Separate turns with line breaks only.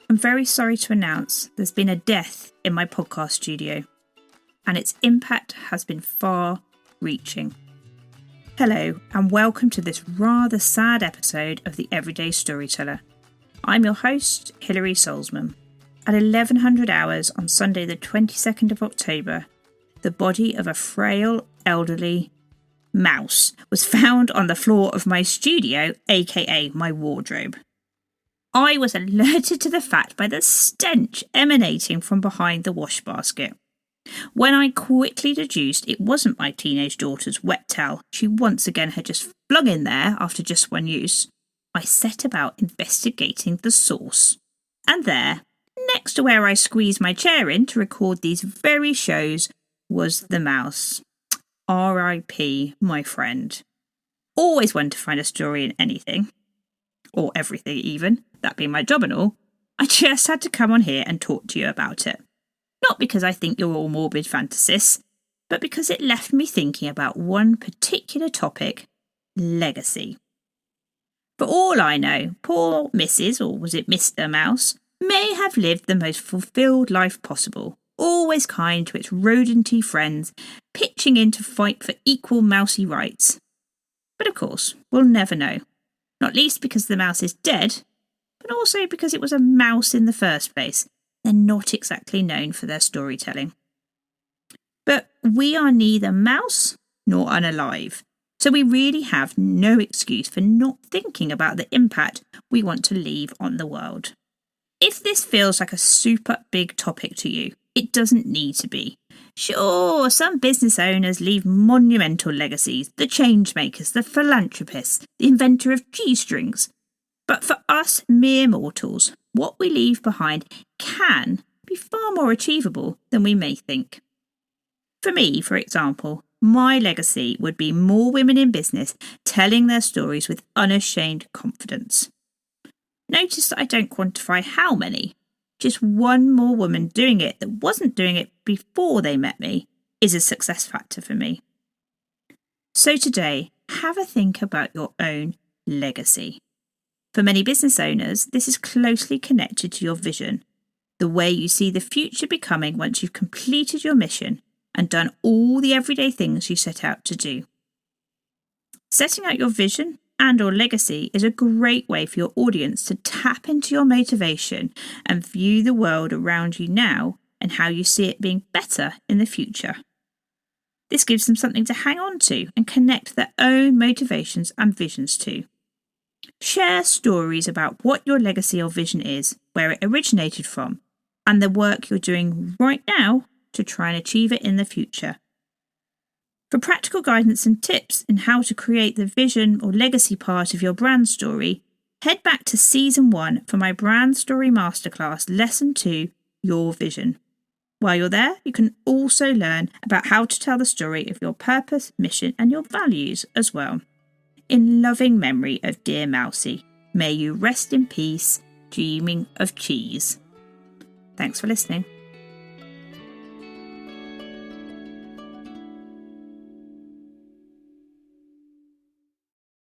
I'm very sorry to announce there's been a death in my podcast studio, and its impact has been far-reaching. Hello, and welcome to this rather sad episode of the Everyday Storyteller. I'm your host, Hilary Solzman. At 1100 hours on Sunday the 22nd of October, the body of a frail, elderly mouse was found on the floor of my studio, aka my wardrobe. I was alerted to the fact by the stench emanating from behind the wash basket. When I quickly deduced it wasn't my teenage daughter's wet towel she once again had just flung in there after just one use, I set about investigating the source. And there, next to where I squeezed my chair in to record these very shows, was the mouse. R.I.P. my friend. Always one to find a story in anything. Or everything even, that being my job and all. I just had to come on here and talk to you about it. Not because I think you're all morbid fantasists, but because it left me thinking about one particular topic, legacy. For all I know, poor Mrs. or was it Mr. Mouse may have lived the most fulfilled life possible, always kind to its rodenty friends, pitching in to fight for equal mousy rights. But of course, we'll never know. Not least because the mouse is dead, but also because it was a mouse in the first place. They're not exactly known for their storytelling. But we are neither mouse nor unalive, so we really have no excuse for not thinking about the impact we want to leave on the world. If this feels like a super big topic to you, it doesn't need to be. Sure, some business owners leave monumental legacies, the change makers, the philanthropists, the inventor of G-strings. But for us mere mortals, what we leave behind can be far more achievable than we may think. For me, for example, my legacy would be more women in business telling their stories with unashamed confidence. Notice that I don't quantify how many. Just one more woman doing it that wasn't doing it before they met me is a success factor for me. So today, have a think about your own legacy. For many business owners, this is closely connected to your vision, the way you see the future becoming once you've completed your mission and done all the everyday things you set out to do. Setting out your vision and or legacy is a great way for your audience to tap into your motivation and view the world around you now and how you see it being better in the future. This gives them something to hang on to and connect their own motivations and visions to. Share stories about what your legacy or vision is, where it originated from, and the work you're doing right now to try and achieve it in the future. For practical guidance and tips in how to create the vision or legacy part of your brand story, head back to Season 1 for my Brand Story Masterclass Lesson 2, Your Vision. While you're there, you can also learn about how to tell the story of your purpose, mission and your values as well. In loving memory of dear Mousie, may you rest in peace, dreaming of cheese. Thanks for listening.